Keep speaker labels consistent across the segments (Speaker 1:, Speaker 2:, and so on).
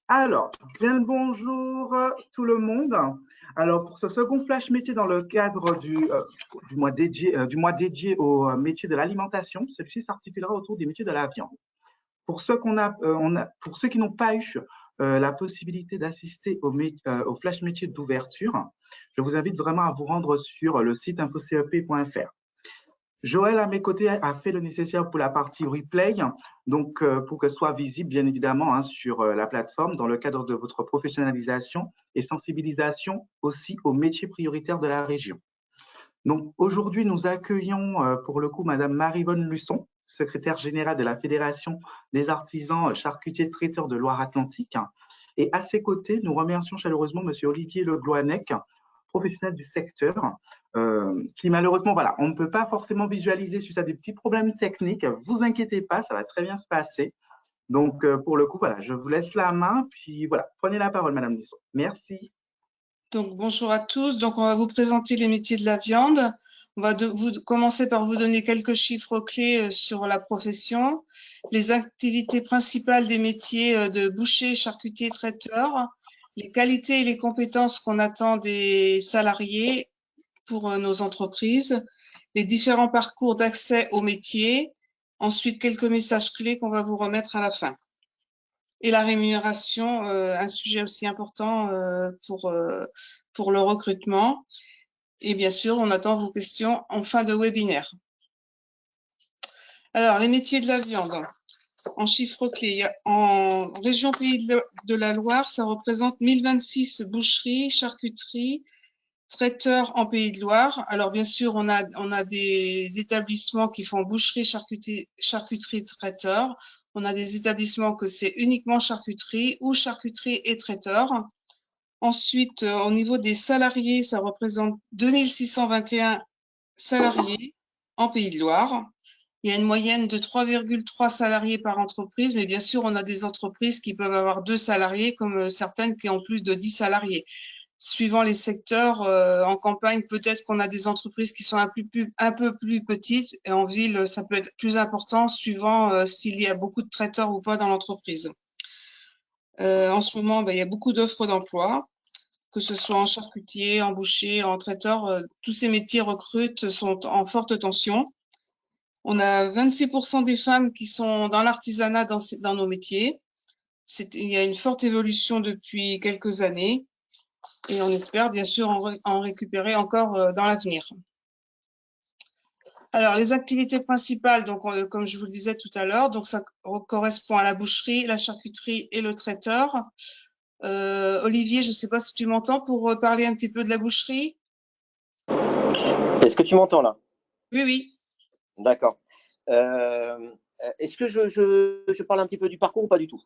Speaker 1: Alors, bien le bonjour tout le monde. Alors, pour ce second flash métier dans le cadre du mois dédié au métier de l'alimentation, celui-ci s'articulera autour des métiers de la viande. Pour ceux qui n'ont pas eu la possibilité d'assister au flash métier d'ouverture, je vous invite vraiment à vous rendre sur le site infocep.fr. Joël, à mes côtés, a fait le nécessaire pour la partie replay, donc pour que ce soit visible, bien évidemment, hein, sur la plateforme dans le cadre de votre professionnalisation et sensibilisation aussi aux métiers prioritaires de la région. Donc aujourd'hui, nous accueillons pour le coup Madame Maryvonne Luçon, secrétaire générale de la Fédération des artisans charcutiers traiteurs de Loire-Atlantique. Et à ses côtés, nous remercions chaleureusement Monsieur Olivier Le Gloanec, professionnel du secteur, qui malheureusement, voilà, on ne peut pas forcément visualiser suite à des petits problèmes techniques. Vous inquiétez pas, ça va très bien se passer. Donc pour le coup, voilà, je vous laisse la main, puis voilà, prenez la parole, Madame Luçon. Merci.
Speaker 2: Donc, bonjour à tous. Donc, on va vous présenter les métiers de la viande. On va commencer par vous donner quelques chiffres clés sur la profession, les activités principales des métiers de boucher, charcutier, traiteur, les qualités et les compétences qu'on attend des salariés pour nos entreprises, les différents parcours d'accès au métier, ensuite quelques messages clés qu'on va vous remettre à la fin. Et la rémunération, un sujet aussi important pour le recrutement. Et bien sûr, on attend vos questions en fin de webinaire. Alors, les métiers de la viande. En chiffres clés, en région Pays de la Loire, ça représente 1026 boucheries, charcuteries, traiteurs en Pays de Loire. Alors, bien sûr, on a des établissements qui font boucherie, charcuterie, traiteur. On a des établissements que c'est uniquement charcuterie ou charcuterie et traiteur. Ensuite, au niveau des salariés, ça représente 2621 salariés en Pays de Loire. Il y a une moyenne de 3,3 salariés par entreprise, mais bien sûr, on a des entreprises qui peuvent avoir 2 salariés, comme certaines qui ont plus de 10 salariés. Suivant les secteurs, en campagne, peut-être qu'on a des entreprises qui sont un peu plus petites, et en ville, ça peut être plus important, suivant s'il y a beaucoup de traiteurs ou pas dans l'entreprise. En ce moment, il y a beaucoup d'offres d'emploi, que ce soit en charcutier, en boucher, en traiteur, tous ces métiers recrutent, sont en forte tension. On a 26% des femmes qui sont dans l'artisanat dans nos métiers. Il y a une forte évolution depuis quelques années et on espère bien sûr en récupérer encore dans l'avenir. Alors, les activités principales, donc comme je vous le disais tout à l'heure, donc ça correspond à la boucherie, la charcuterie et le traiteur. Olivier, je ne sais pas si tu m'entends pour parler un petit peu de la boucherie.
Speaker 3: Est-ce que tu m'entends là?
Speaker 2: Oui, oui.
Speaker 3: D'accord. Est-ce que je parle un petit peu du parcours ou pas du tout?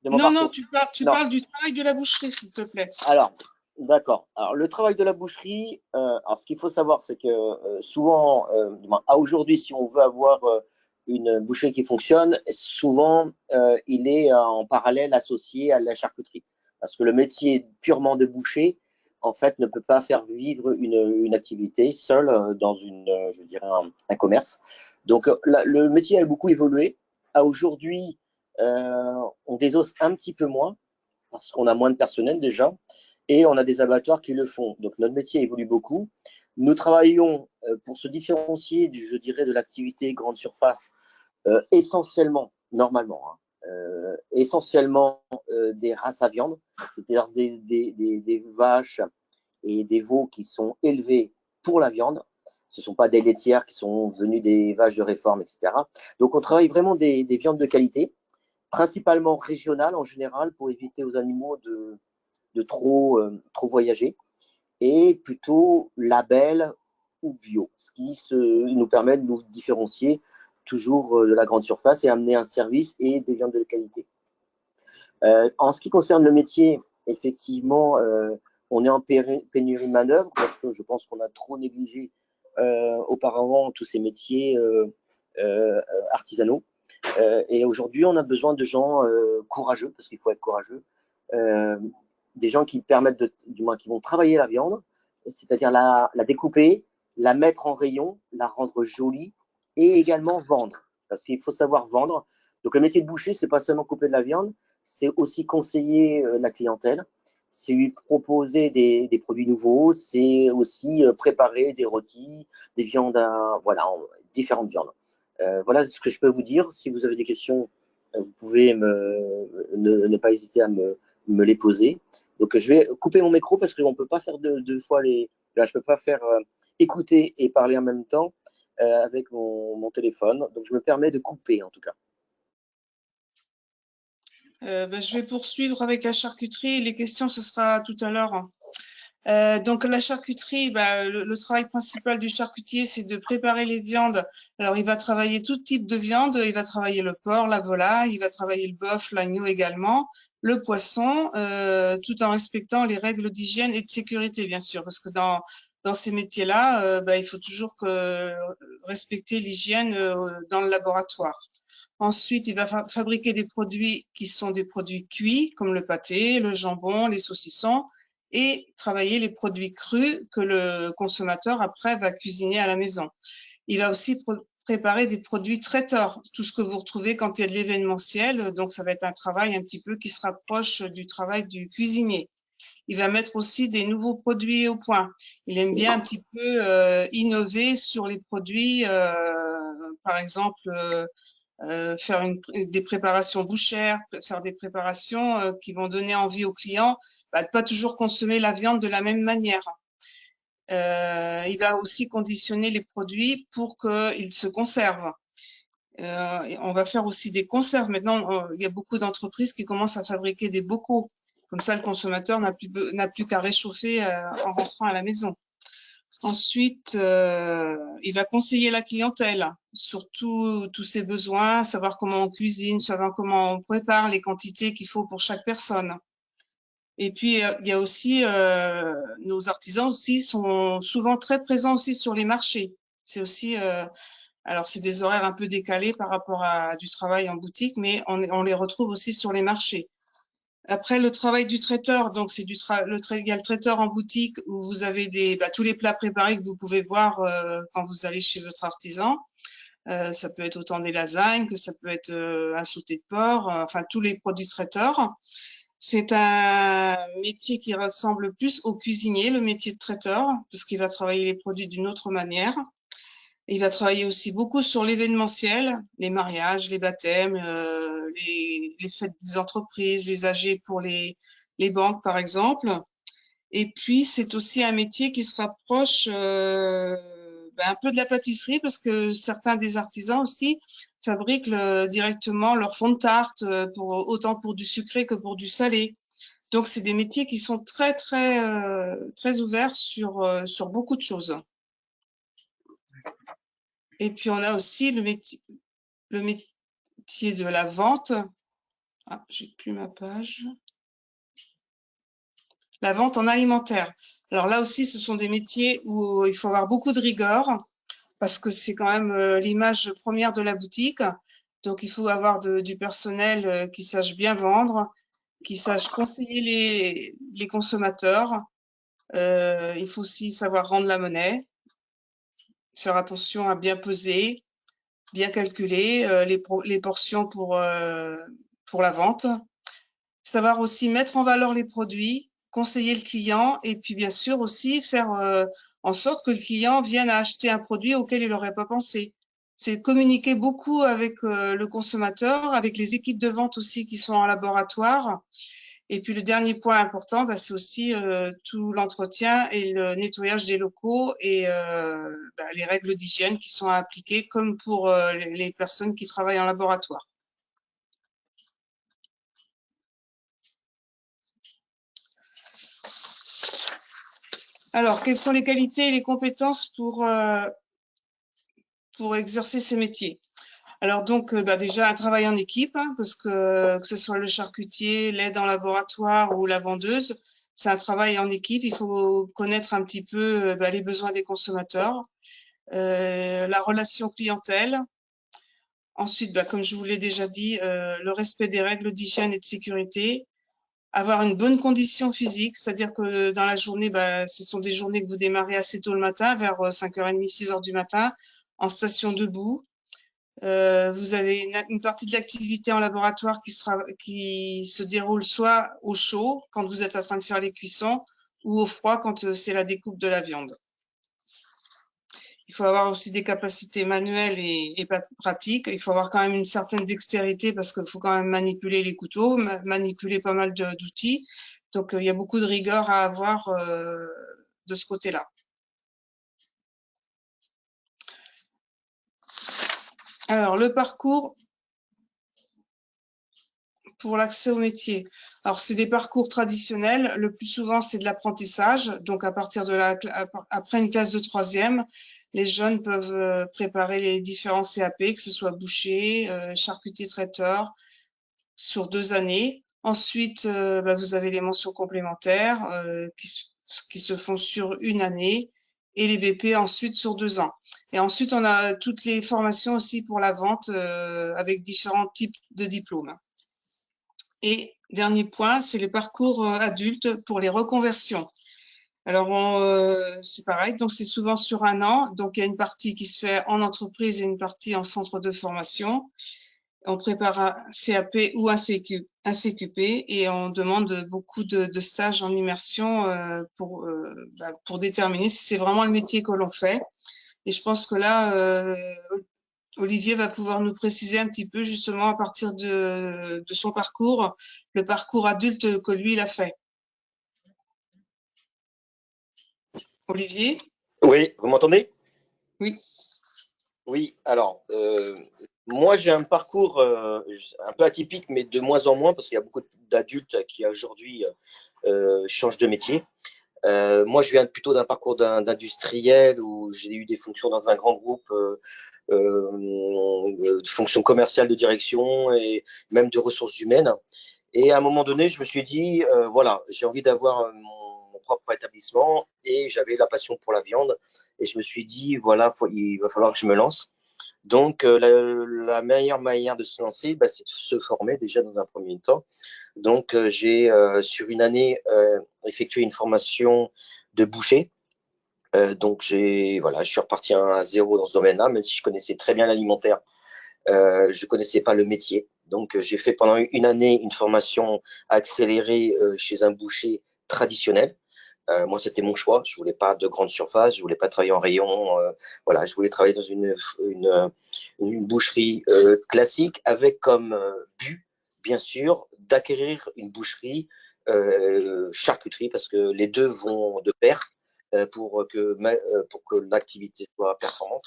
Speaker 2: Non, tu parles du travail de la boucherie, s'il te plaît.
Speaker 3: Alors, d'accord. Alors, le travail de la boucherie, alors ce qu'il faut savoir, c'est que souvent, à aujourd'hui, si on veut avoir une boucherie qui fonctionne, souvent, il est en parallèle associé à la charcuterie. Parce que le métier purement de boucher, en fait, ne peut pas faire vivre une activité seule dans je dirais un commerce. Donc, le métier a beaucoup évolué. À aujourd'hui, on désosse un petit peu moins parce qu'on a moins de personnel déjà et on a des abattoirs qui le font. Donc, notre métier évolue beaucoup. Nous travaillons pour se différencier, je dirais, de l'activité grande surface, essentiellement, normalement, essentiellement des races à viande, c'est-à-dire des vaches et des veaux qui sont élevés pour la viande. Ce ne sont pas des laitières qui sont venues des vaches de réforme, etc. Donc, on travaille vraiment des viandes de qualité, principalement régionales en général, pour éviter aux animaux de trop voyager, et plutôt label ou bio, ce qui nous permet de nous différencier toujours de la grande surface et amener un service et des viandes de qualité. En ce qui concerne le métier, effectivement, on est en pénurie de main-d'œuvre parce que je pense qu'on a trop négligé auparavant tous ces métiers artisanaux. Et aujourd'hui, on a besoin de gens courageux, parce qu'il faut être courageux, des gens qui permettent du moins qui vont travailler la viande, c'est-à-dire la découper, la mettre en rayon, la rendre jolie et également vendre, parce qu'il faut savoir vendre. Donc le métier de boucher, c'est pas seulement couper de la viande, c'est aussi conseiller la clientèle, c'est lui proposer des produits nouveaux, c'est aussi préparer des rôtis, des viandes, voilà, différentes viandes. Voilà ce que je peux vous dire. Si vous avez des questions, vous pouvez ne pas hésiter à me les poser. Donc, je vais couper mon micro parce qu'on ne peut pas faire deux fois les. Là, je ne peux pas faire écouter et parler en même temps avec mon téléphone. Donc, je me permets de couper en tout cas.
Speaker 2: Je vais poursuivre avec la charcuterie. Les questions, ce sera tout à l'heure. Donc la charcuterie, le travail principal du charcutier, c'est de préparer les viandes. Alors il va travailler tout type de viande, il va travailler le porc, la volaille, il va travailler le bœuf, l'agneau également, le poisson, tout en respectant les règles d'hygiène et de sécurité, bien sûr, parce que dans ces métiers-là, il faut toujours respecter l'hygiène dans le laboratoire. Ensuite, il va fabriquer des produits qui sont des produits cuits, comme le pâté, le jambon, les saucissons, et travailler les produits crus que le consommateur après va cuisiner à la maison. Il va aussi préparer des produits traiteurs, tout ce que vous retrouvez quand il y a de l'événementiel. Donc, ça va être un travail un petit peu qui se rapproche du travail du cuisinier. Il va mettre aussi des nouveaux produits au point. Il aime bien un petit peu innover sur les produits, par exemple, faire des préparations bouchères, faire des préparations qui vont donner envie aux clients de pas toujours consommer la viande de la même manière. Il va aussi conditionner les produits pour qu'ils se conservent. On va faire aussi des conserves. Maintenant, il y a beaucoup d'entreprises qui commencent à fabriquer des bocaux. Comme ça, le consommateur n'a plus qu'à réchauffer en rentrant à la maison. Ensuite, il va conseiller la clientèle sur tous ses besoins, savoir comment on cuisine, savoir comment on prépare, les quantités qu'il faut pour chaque personne. Et puis, il y a aussi, nos artisans aussi sont souvent très présents aussi sur les marchés. C'est aussi, alors c'est des horaires un peu décalés par rapport à du travail en boutique, mais on les retrouve aussi sur les marchés. Après, le travail du traiteur, donc c'est il y a le traiteur en boutique où vous avez tous les plats préparés que vous pouvez voir quand vous allez chez votre artisan. Ça peut être autant des lasagnes que ça peut être un sauté de porc, enfin tous les produits traiteurs. C'est un métier qui ressemble plus au cuisinier, le métier de traiteur, parce qu'il va travailler les produits d'une autre manière. Il va travailler aussi beaucoup sur l'événementiel, les mariages, les baptêmes, les fêtes des entreprises, les AG pour les banques, par exemple. Et puis, c'est aussi un métier qui se rapproche un peu de la pâtisserie parce que certains des artisans aussi fabriquent directement leur fond de tarte, autant pour du sucré que pour du salé. Donc, c'est des métiers qui sont très, très, très ouverts sur beaucoup de choses. Et puis, on a aussi le métier de la vente. Ah, j'ai plus ma page. La vente en alimentaire. Alors là aussi, ce sont des métiers où il faut avoir beaucoup de rigueur parce que c'est quand même l'image première de la boutique. Donc, il faut avoir du personnel qui sache bien vendre, qui sache conseiller les consommateurs. Il faut aussi savoir rendre la monnaie, faire attention à bien peser, bien calculer les portions pour la vente. Savoir aussi mettre en valeur les produits, conseiller le client et puis bien sûr aussi faire en sorte que le client vienne à acheter un produit auquel il n'aurait pas pensé. C'est communiquer beaucoup avec le consommateur, avec les équipes de vente aussi qui sont en laboratoire. Et puis le dernier point important, c'est aussi tout l'entretien et le nettoyage des locaux et les règles d'hygiène qui sont appliquées comme pour les personnes qui travaillent en laboratoire. Alors, quelles sont les qualités et les compétences pour exercer ces métiers? Alors donc, déjà un travail en équipe, parce que ce soit le charcutier, l'aide en laboratoire ou la vendeuse, c'est un travail en équipe. Il faut connaître un petit peu les besoins des consommateurs, la relation clientèle. Ensuite, comme je vous l'ai déjà dit, le respect des règles d'hygiène et de sécurité. Avoir une bonne condition physique, c'est-à-dire que dans la journée, ce sont des journées que vous démarrez assez tôt le matin, vers 5h30, 6h du matin, en station debout. Vous avez une partie de l'activité en laboratoire qui se déroule soit au chaud, quand vous êtes en train de faire les cuissons, ou au froid, quand c'est la découpe de la viande. Il faut avoir aussi des capacités manuelles et pratiques. Il faut avoir quand même une certaine dextérité parce qu'il faut quand même manipuler les couteaux, manipuler pas mal d'outils. Donc, il y a beaucoup de rigueur à avoir de ce côté-là. Alors, le parcours pour l'accès au métier. Alors, c'est des parcours traditionnels. Le plus souvent, c'est de l'apprentissage. Donc, à partir de après une classe de 3e, les jeunes peuvent préparer les différents CAP, que ce soit boucher, charcutier traiteur, sur 2 années. Ensuite, vous avez les mentions complémentaires qui se font sur 1 année et les BP ensuite sur 2 ans. Et ensuite, on a toutes les formations aussi pour la vente avec différents types de diplômes. Et dernier point, c'est les parcours adultes pour les reconversions. Alors, c'est pareil, donc c'est souvent sur 1 an. Donc, il y a une partie qui se fait en entreprise et une partie en centre de formation. On prépare un CAP ou un CQP et on demande beaucoup de stages en immersion pour déterminer si c'est vraiment le métier que l'on fait. Et je pense que là, Olivier va pouvoir nous préciser un petit peu justement à partir de son parcours, le parcours adulte que lui, il a fait. Olivier?
Speaker 3: Oui, vous m'entendez?
Speaker 2: Oui.
Speaker 3: Oui, alors, moi j'ai un parcours un peu atypique, mais de moins en moins, parce qu'il y a beaucoup d'adultes qui aujourd'hui changent de métier. Moi, je viens plutôt d'un parcours d'industriel où j'ai eu des fonctions dans un grand groupe, de fonctions commerciales de direction et même de ressources humaines. Et à un moment donné, je me suis dit, voilà, j'ai envie d'avoir mon propre établissement et j'avais la passion pour la viande. Et je me suis dit, voilà, il va falloir que je me lance. Donc, la meilleure manière de se lancer, c'est de se former déjà dans un premier temps. Donc, j'ai, sur 1 année, effectué une formation de boucher. Donc, voilà, je suis reparti à 0 dans ce domaine-là, même si je connaissais très bien l'alimentaire. Je connaissais pas le métier. Donc, j'ai fait pendant 1 année une formation accélérée chez un boucher traditionnel. Moi, c'était mon choix. Je voulais pas de grande surface, je voulais pas travailler en rayon. Voilà, je voulais travailler dans une boucherie classique avec comme but, bien sûr, d'acquérir une boucherie charcuterie parce que les deux vont de pair pour que l'activité soit performante.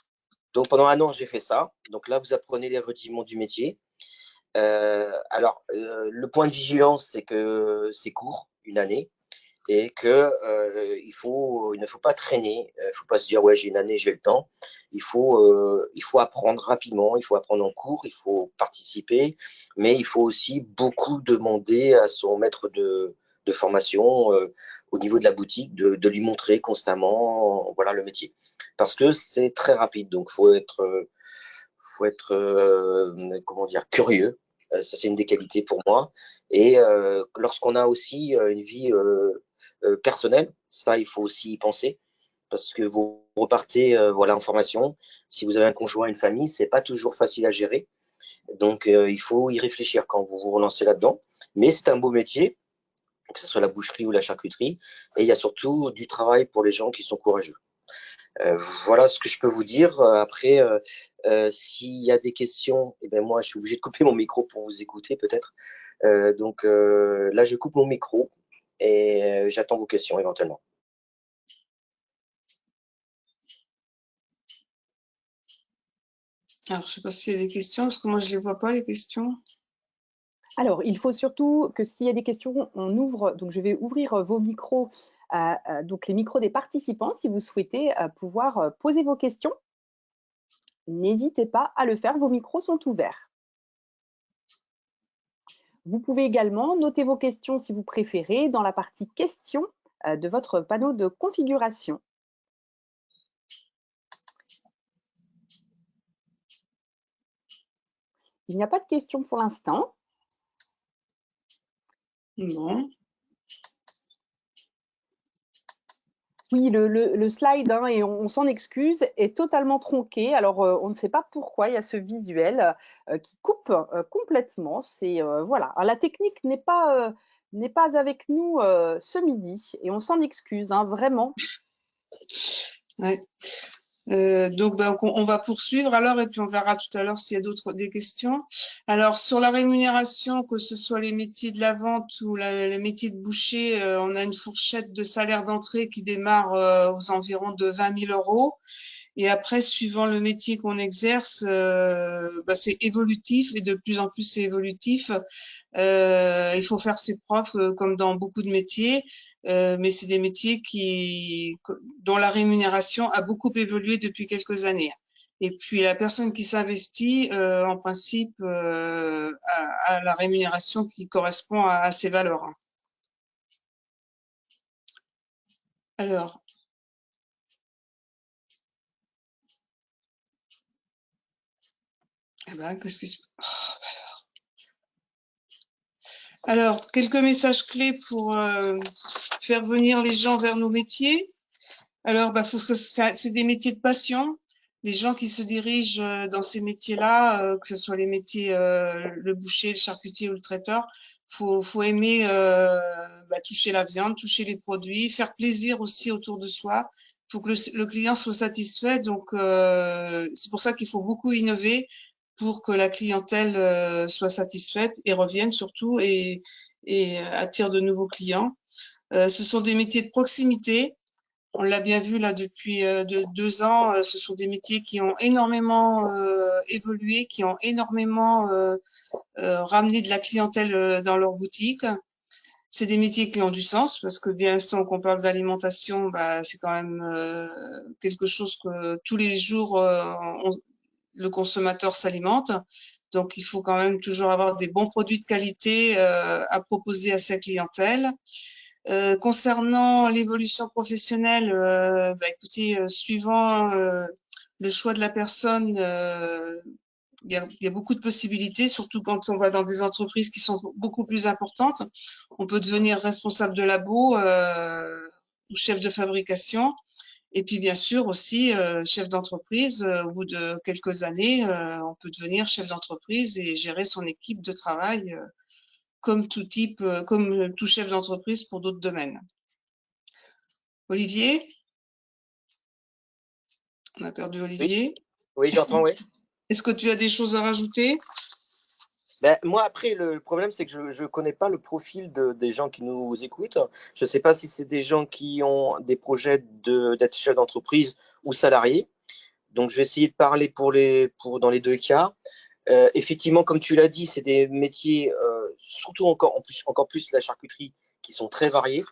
Speaker 3: Donc pendant 1 an, j'ai fait ça. Donc là, vous apprenez les rudiments du métier. Le point de vigilance, c'est que c'est court, 1 année, et que il ne faut pas traîner. Il ne faut pas se dire ouais, j'ai 1 année, j'ai le temps. Il faut apprendre rapidement. Il faut apprendre en cours. Il faut participer, mais il faut aussi beaucoup demander à son maître de formation au niveau de la boutique de lui montrer constamment voilà le métier parce que c'est très rapide. Donc faut être comment dire, curieux. Ça, c'est une des qualités pour moi. Et lorsqu'on a aussi une vie personnelle, ça, il faut aussi y penser. Parce que vous repartez voilà, en formation. Si vous avez un conjoint, une famille, c'est pas toujours facile à gérer. Donc, il faut y réfléchir quand vous vous relancez là-dedans. Mais c'est un beau métier, que ce soit la boucherie ou la charcuterie. Et il y a surtout du travail pour les gens qui sont courageux. Voilà ce que je peux vous dire. Après, s'il y a des questions, eh ben moi, je suis obligé de couper mon micro pour vous écouter peut-être. Donc là, je coupe mon micro et j'attends vos questions éventuellement.
Speaker 2: Alors, je ne sais pas s'il y a des questions, parce que moi, je ne les vois pas, les questions.
Speaker 4: Alors, il faut surtout que s'il y a des questions, on ouvre. Donc, je vais ouvrir vos micros, donc les micros des participants, si vous souhaitez pouvoir poser vos questions. N'hésitez pas à le faire, vos micros sont ouverts. Vous pouvez également noter vos questions, si vous préférez, dans la partie questions de votre panneau de configuration. Il n'y a pas de questions pour l'instant.
Speaker 2: Non.
Speaker 4: Oui, le slide, hein, et on s'en excuse, est totalement tronqué. Alors, on ne sait pas pourquoi il y a ce visuel qui coupe complètement. C'est voilà. Alors, la technique n'est pas avec nous ce midi et on s'en excuse, hein, vraiment.
Speaker 2: Ouais. Donc, on va poursuivre alors et puis on verra tout à l'heure s'il y a des questions. Alors, sur la rémunération, que ce soit les métiers de la vente ou les métiers de boucher, on a une fourchette de salaire d'entrée qui démarre aux environs de 20 000 €. Et après, suivant le métier qu'on exerce, c'est évolutif et de plus en plus c'est évolutif. Il faut faire ses preuves comme dans beaucoup de métiers, mais c'est des métiers dont la rémunération a beaucoup évolué depuis quelques années. Et puis la personne qui s'investit, en principe, a la rémunération qui correspond à ses valeurs. Alors, qu'est-ce qui se... Alors, quelques messages clés pour faire venir les gens vers nos métiers. Alors, c'est des métiers de passion. Les gens qui se dirigent dans ces métiers-là, que ce soit les métiers, le boucher, le charcutier ou le traiteur, faut aimer toucher la viande, toucher les produits, faire plaisir aussi autour de soi. Il faut que le client soit satisfait. Donc, c'est pour ça qu'il faut beaucoup innover pour que la clientèle soit satisfaite et revienne surtout et attire de nouveaux clients. Ce sont des métiers de proximité. On l'a bien vu là depuis 2 ans. Ce sont des métiers qui ont énormément évolué, qui ont énormément ramené de la clientèle dans leur boutique. C'est des métiers qui ont du sens parce que bien l'instant qu'on parle d'alimentation, c'est quand même quelque chose que tous les jours le consommateur s'alimente. Donc, il faut quand même toujours avoir des bons produits de qualité à proposer à sa clientèle. Concernant l'évolution professionnelle, écoutez, suivant le choix de la personne, il y a beaucoup de possibilités, surtout quand on va dans des entreprises qui sont beaucoup plus importantes. On peut devenir responsable de labo ou chef de fabrication. Et puis, bien sûr, aussi, chef d'entreprise, au bout de quelques années, on peut devenir chef d'entreprise et gérer son équipe de travail comme tout chef d'entreprise pour d'autres domaines. Olivier? On a perdu Olivier.
Speaker 3: Oui, j'entends, oui.
Speaker 2: Est-ce que tu as des choses à rajouter?
Speaker 3: Moi, après, le problème, c'est que je ne connais pas le profil des gens qui nous écoutent. Je ne sais pas si c'est des gens qui ont des projets d'être chef d'entreprise ou salarié. Donc, je vais essayer de parler dans les deux cas. Effectivement, comme tu l'as dit, c'est des métiers, surtout encore plus la charcuterie, qui sont très variés.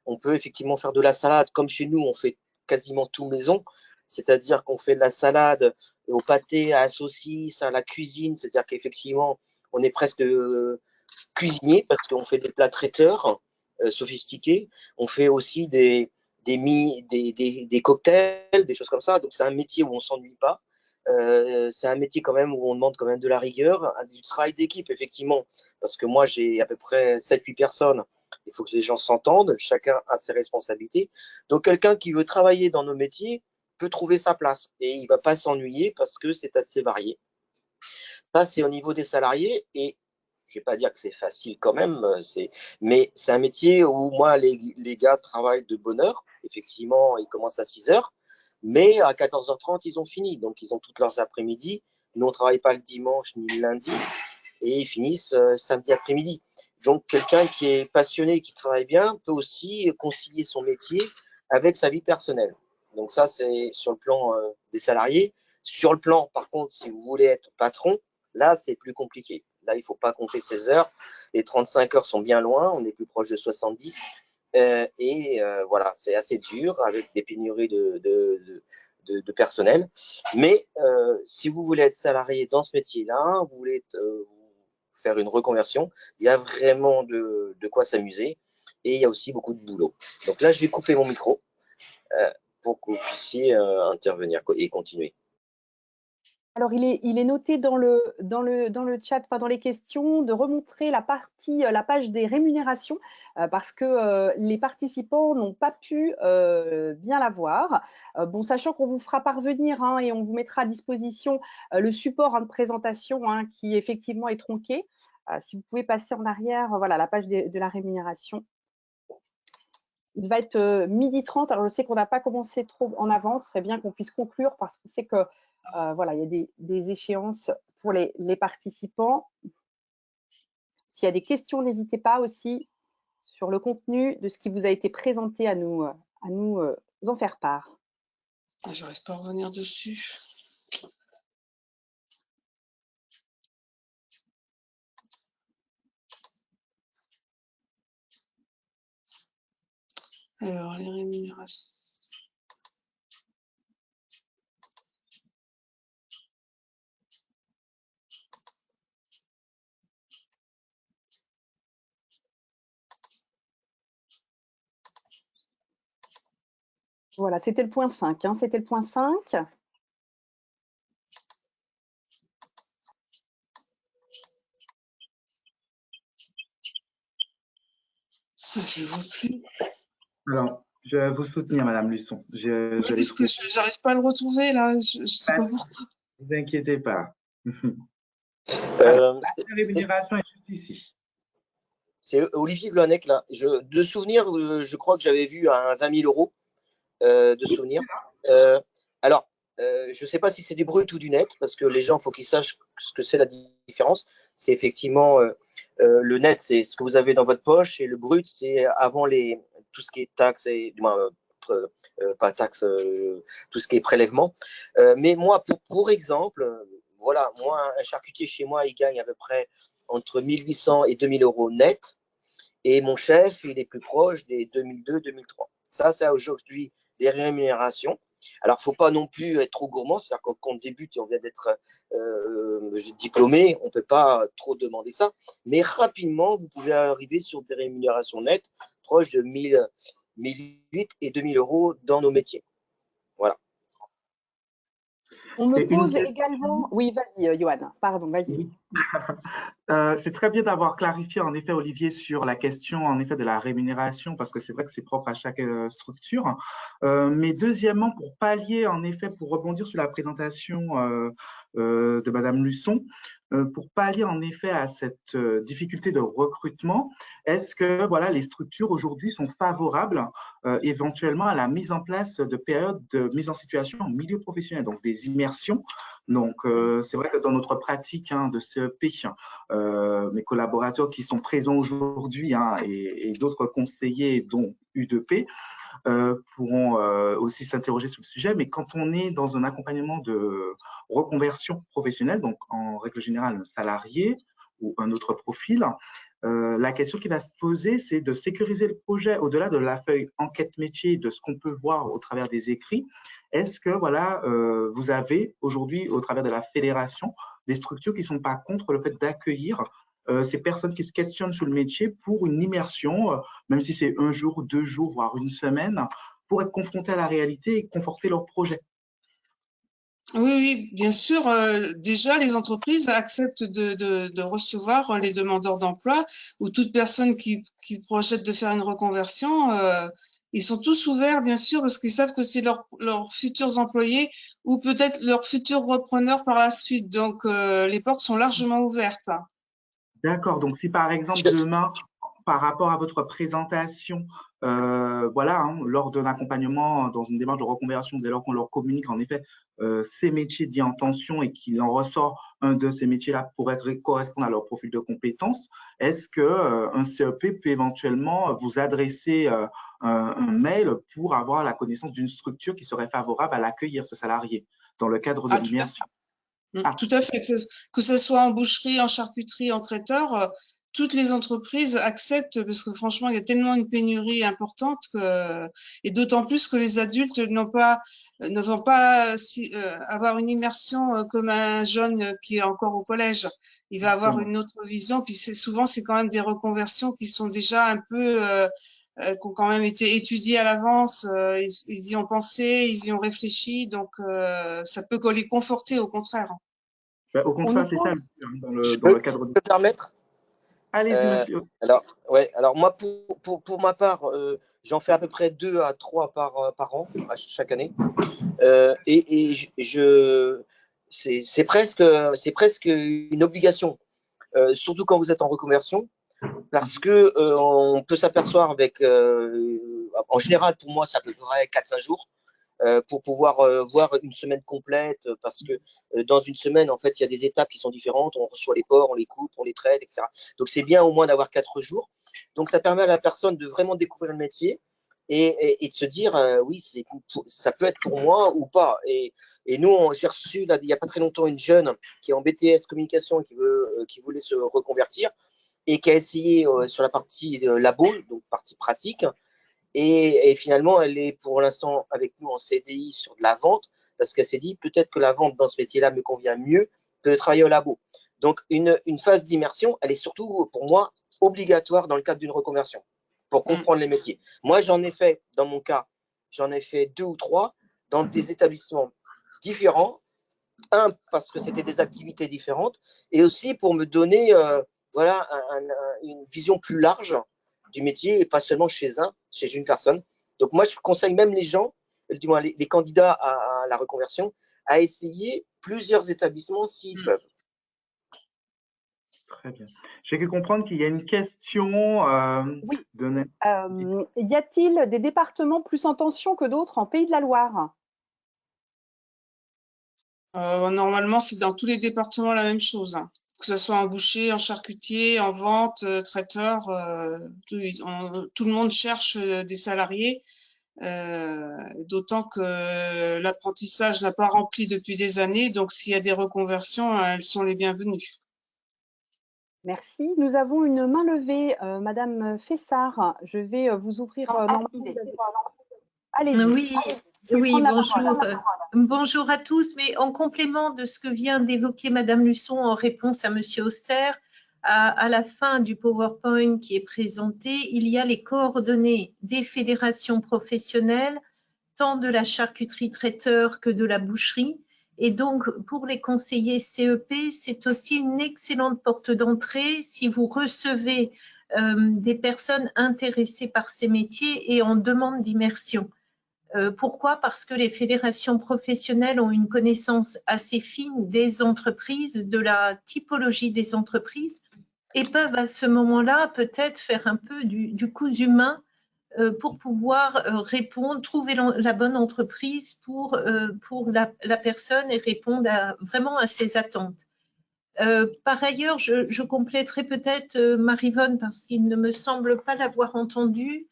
Speaker 3: On peut effectivement faire de la salade. Comme chez nous, on fait quasiment tout maison. C'est-à-dire qu'on fait de la salade au pâté, à la saucisse, à la cuisine. C'est-à-dire qu'effectivement, on est presque cuisinier parce qu'on fait des plats traiteurs sophistiqués. On fait aussi des cocktails, des choses comme ça. Donc, c'est un métier où on ne s'ennuie pas. C'est un métier quand même où on demande quand même de la rigueur, du travail d'équipe, effectivement. Parce que moi, j'ai à peu près 7-8 personnes. Il faut que les gens s'entendent. Chacun a ses responsabilités. Donc, quelqu'un qui veut travailler dans nos métiers peut trouver sa place. Et il ne va pas s'ennuyer parce que c'est assez varié. Ça, c'est au niveau des salariés. Et je ne vais pas dire que c'est facile quand même, mais c'est un métier où moi, les gars travaillent de bonne heure. Effectivement, ils commencent à 6 heures, mais à 14h30, ils ont fini. Donc, ils ont toutes leurs après-midi. Nous, on ne travaille pas le dimanche ni le lundi et ils finissent samedi après-midi. Donc, quelqu'un qui est passionné, qui travaille bien, peut aussi concilier son métier avec sa vie personnelle. Donc, ça, c'est sur le plan des salariés. Sur le plan, par contre, si vous voulez être patron, là, c'est plus compliqué. Là, il ne faut pas compter 16 heures. Les 35 heures sont bien loin. On est plus proche de 70. Voilà, c'est assez dur avec des pénuries de personnel. Mais si vous voulez être salarié dans ce métier-là, vous voulez faire une reconversion, il y a vraiment de quoi s'amuser. Et il y a aussi beaucoup de boulot. Donc là, je vais couper mon micro pour que vous puissiez intervenir et continuer.
Speaker 4: Alors, il est noté dans le chat, enfin dans les questions, de remontrer la page des rémunérations parce que les participants n'ont pas pu bien la voir. Bon, sachant qu'on vous fera parvenir et on vous mettra à disposition le support de présentation qui effectivement est tronqué. Si vous pouvez passer en arrière, voilà, la page de la rémunération. Il va être 12h30. Alors, je sais qu'on n'a pas commencé trop en avance. Ce serait bien qu'on puisse conclure parce qu'on sait que voilà, il y a des échéances pour les participants. S'il y a des questions, n'hésitez pas aussi sur le contenu de ce qui vous a été présenté à nous en faire part.
Speaker 2: Je n'arrive pas à revenir dessus. Alors, les rémunérations.
Speaker 4: Voilà, c'était le point 5. C'était le point 5.
Speaker 2: Je ne vois plus.
Speaker 1: Alors, je vais vous soutenir, Madame Luçon. Je l'ai
Speaker 2: Parce que
Speaker 1: trouvé.
Speaker 2: je n'arrive pas à le retrouver, là. Je ne sais pas pourquoi.
Speaker 1: Ne vous inquiétez pas.
Speaker 3: La
Speaker 1: rémunération est juste ici.
Speaker 3: C'est Olivier Blanec, là. De souvenir, je crois que j'avais vu un 20 000 € de souvenir. Alors, je ne sais pas si c'est du brut ou du net, parce que les gens, il faut qu'ils sachent ce que c'est la différence. C'est effectivement le net, c'est ce que vous avez dans votre poche, et le brut, c'est avant tout ce qui est taxes et pas taxes, tout ce qui est prélèvement. Mais moi, pour exemple, voilà, moi, un charcutier chez moi, il gagne à peu près entre 1 800 et 2 000 € net. Et mon chef, il est plus proche des 2002-2003. Ça, c'est aujourd'hui les rémunérations. Alors, il ne faut pas non plus être trop gourmand. C'est-à-dire que quand on débute et on vient d'être diplômé, on ne peut pas trop demander ça. Mais rapidement, vous pouvez arriver sur des rémunérations nettes proches de 1 800 et 2 000 € dans nos métiers. Voilà.
Speaker 4: On me pose également… Oui, vas-y, Johan. Pardon, vas-y.
Speaker 1: Oui. C'est très bien d'avoir clarifié, en effet, Olivier, sur la question, en effet, de la rémunération, parce que c'est vrai que c'est propre à chaque structure. Mais deuxièmement, pour pallier, en effet, pour rebondir sur la présentation de Madame Luçon, pour pallier, en effet, à cette difficulté de recrutement, est-ce que, voilà, les structures aujourd'hui sont favorables éventuellement à la mise en place de périodes de mise en situation en milieu professionnel, donc des immersions. Donc, c'est vrai que dans notre pratique de CEP, mes collaborateurs qui sont présents aujourd'hui et d'autres conseillers, dont U2P, pourront aussi s'interroger sur le sujet. Mais quand on est dans un accompagnement de reconversion professionnelle, donc en règle générale un salarié ou un autre profil, la question qui va se poser, c'est de sécuriser le projet au-delà de la feuille enquête métier, de ce qu'on peut voir au travers des écrits. Est-ce que voilà, vous avez aujourd'hui, au travers de la fédération, des structures qui ne sont pas contre le fait d'accueillir ces personnes qui se questionnent sur le métier pour une immersion, même si c'est 1 jour, 2 jours, voire 1 semaine, pour être confrontés à la réalité et conforter leur projet?
Speaker 2: Oui, bien sûr. Déjà, les entreprises acceptent de recevoir les demandeurs d'emploi ou toute personne qui projette de faire une reconversion. Ils sont tous ouverts, bien sûr, parce qu'ils savent que c'est leurs futurs employés ou peut-être leurs futurs repreneurs par la suite. Donc, les portes sont largement ouvertes.
Speaker 1: D'accord. Donc, si par exemple demain, par rapport à votre présentation, voilà, lors d'un accompagnement dans une démarche de reconversion, dès lors qu'on leur communique en effet ces métiers dits en tension et qu'il en ressort un de ces métiers-là pourrait correspondre à leur profil de compétences, est-ce que un CEP peut éventuellement vous adresser un mail pour avoir la connaissance d'une structure qui serait favorable à l'accueillir ce salarié dans le cadre de l'immersion?
Speaker 2: Tout à fait. Que ce soit en boucherie, en charcuterie, en traiteur, toutes les entreprises acceptent parce que franchement, il y a tellement une pénurie importante et d'autant plus que les adultes ne vont pas avoir une immersion comme un jeune qui est encore au collège. Il va avoir une autre vision. Puis souvent, c'est quand même des reconversions qui sont déjà un peu qui ont quand même été étudiées à l'avance. Ils y ont pensé, ils y ont réfléchi. Donc, ça peut les conforter au contraire.
Speaker 1: Au contraire, c'est ça dans le cadre
Speaker 3: Je peux me permettre?
Speaker 1: Allez-y, monsieur.
Speaker 3: Alors moi, pour ma part, j'en fais à peu près 2 à 3 par an, chaque année. Et c'est presque une obligation, surtout quand vous êtes en reconversion, parce que on peut s'apercevoir en général, pour moi, ça peut durer 4-5 jours. Pour pouvoir voir une semaine complète, parce que dans une semaine, en fait, il y a des étapes qui sont différentes. On reçoit les porcs, on les coupe, on les traite, etc. Donc, c'est bien au moins d'avoir 4 jours. Donc, ça permet à la personne de vraiment découvrir le métier et de se dire, oui, ça peut être pour moi ou pas. Et nous, j'ai reçu, là, il n'y a pas très longtemps, une jeune qui est en BTS communication et qui voulait se reconvertir et qui a essayé sur la partie labo, donc partie pratique. Et finalement, elle est pour l'instant avec nous en CDI sur de la vente, parce qu'elle s'est dit peut-être que la vente dans ce métier-là me convient mieux que de travailler au labo. Donc, une phase d'immersion, elle est surtout pour moi obligatoire dans le cadre d'une reconversion, pour comprendre les métiers. Moi, j'en ai fait, dans mon cas, j'en ai fait 2 ou 3 dans des établissements différents. Un, parce que c'était des activités différentes, et aussi pour me donner voilà, une vision plus large du métier et pas seulement chez une personne. Donc moi, je conseille même les gens, du moins les candidats à la reconversion, à essayer plusieurs établissements s'ils peuvent.
Speaker 1: Très bien. J'ai cru comprendre qu'il y a une question.
Speaker 4: Oui. Y a-t-il des départements plus en tension que d'autres en Pays de la Loire?
Speaker 2: Normalement, c'est dans tous les départements la même chose, hein. Que ce soit en boucher, en charcutier, en vente, traiteur, tout le monde cherche des salariés, d'autant que l'apprentissage n'a pas rempli depuis des années, donc s'il y a des reconversions, elles sont les bienvenues.
Speaker 4: Merci. Nous avons une main levée, Madame Fessard. Je vais vous ouvrir. Allez-y.
Speaker 5: Oui, bonjour. Bonjour à tous. Mais en complément de ce que vient d'évoquer Madame Luçon en réponse à Monsieur Auster, à la fin du PowerPoint qui est présenté, il y a les coordonnées des fédérations professionnelles, tant de la charcuterie traiteur que de la boucherie. Et donc, pour les conseillers CEP, c'est aussi une excellente porte d'entrée si vous recevez des personnes intéressées par ces métiers et en demande d'immersion. Pourquoi? Parce que les fédérations professionnelles ont une connaissance assez fine des entreprises, de la typologie des entreprises, et peuvent à ce moment-là peut-être faire un peu du cousu humain pour pouvoir répondre, trouver la bonne entreprise pour la personne et répondre vraiment à ses attentes. Par ailleurs, je compléterai peut-être Marie-Vonne parce qu'il ne me semble pas l'avoir entendu.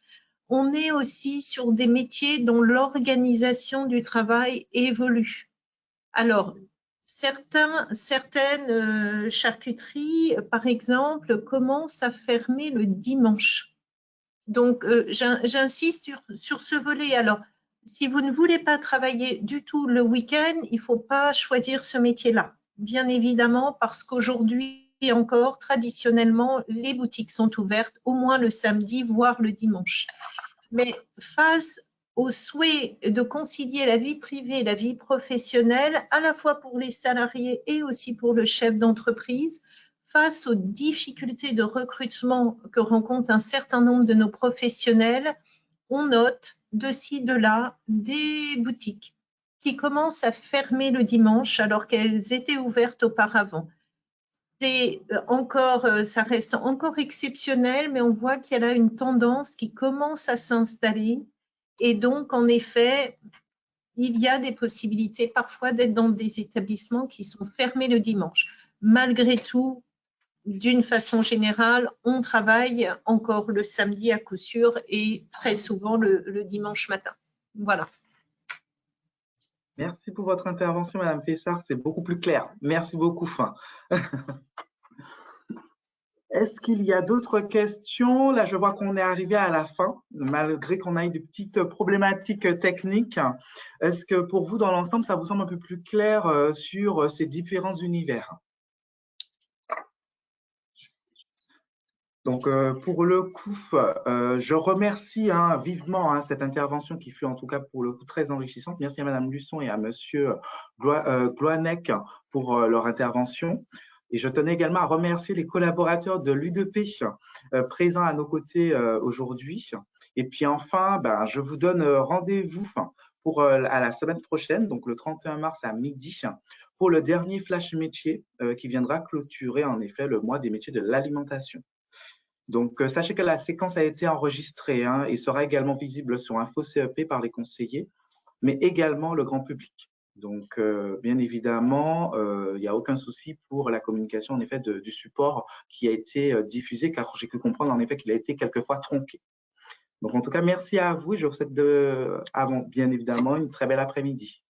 Speaker 5: On est aussi sur des métiers dont l'organisation du travail évolue. Alors, certaines charcuteries, par exemple, commencent à fermer le dimanche. Donc, j'insiste sur ce volet. Alors, si vous ne voulez pas travailler du tout le week-end, il ne faut pas choisir ce métier-là. Bien évidemment, parce qu'aujourd'hui encore, traditionnellement, les boutiques sont ouvertes au moins le samedi, voire le dimanche. Mais face au souhait de concilier la vie privée et la vie professionnelle, à la fois pour les salariés et aussi pour le chef d'entreprise, face aux difficultés de recrutement que rencontrent un certain nombre de nos professionnels, on note de ci, de là des boutiques qui commencent à fermer le dimanche alors qu'elles étaient ouvertes auparavant. Ça reste encore exceptionnel, mais on voit qu'il y a là une tendance qui commence à s'installer. Et donc, en effet, il y a des possibilités parfois d'être dans des établissements qui sont fermés le dimanche. Malgré tout, d'une façon générale, on travaille encore le samedi à coup sûr et très souvent le dimanche matin. Voilà.
Speaker 1: Merci pour votre intervention, Madame Fessard. C'est beaucoup plus clair. Merci beaucoup. Est-ce qu'il y a d'autres questions? Là, je vois qu'on est arrivé à la fin, malgré qu'on a eu des petites problématiques techniques. Est-ce que pour vous, dans l'ensemble, ça vous semble un peu plus clair sur ces différents univers? Donc, pour le coup, je remercie vivement cette intervention qui fut en tout cas pour le coup très enrichissante. Merci à Madame Luçon et à Monsieur Gloanec pour leur intervention. Et je tenais également à remercier les collaborateurs de l'UDP présents à nos côtés aujourd'hui. Et puis enfin, je vous donne rendez-vous pour à la semaine prochaine, donc le 31 mars à midi, pour le dernier flash métier qui viendra clôturer en effet le mois des métiers de l'alimentation. Donc, sachez que la séquence a été enregistrée et sera également visible sur Info CEP par les conseillers, mais également le grand public. Donc, bien évidemment, il n'y a aucun souci pour la communication en effet du support qui a été diffusé, car j'ai pu comprendre en effet qu'il a été quelquefois tronqué. Donc, en tout cas, merci à vous et je vous souhaite bien évidemment une très belle après-midi.